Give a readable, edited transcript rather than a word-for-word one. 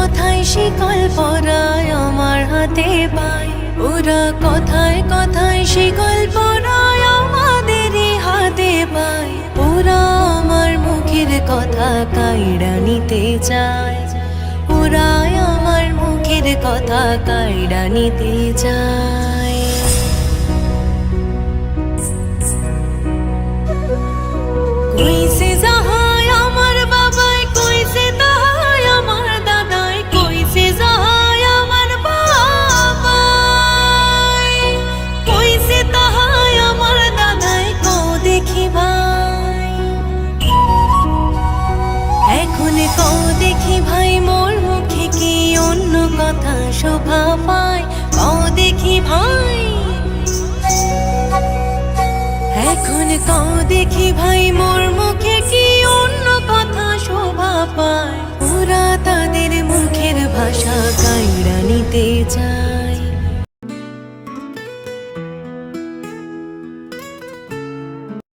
কথায় শিকল পরায় আমার হাতে পায়, ওরা কথায় কথায় শিকল পরায় আমাদেরই হাতে পায়। ওরা আমার মুখের কথা কাইড়া নিতে চায়, ওরা আমার মুখের কথা কাইড়া নিতে চায়। কইছে যাহাই আমার বাবাই, কইছে তাহাই আমার দাদাই, কইছে যাহাই আমার বাবাই, কইছে তাহাই আমার দাদাই। কও দেখি ভাই, এখন কও দেখি ভাই, মোর মুখে কি অন্য কথা শোভা পায়? কও দেখি ভাই, এখন কও দেখি ভাই, মোর মুখে কি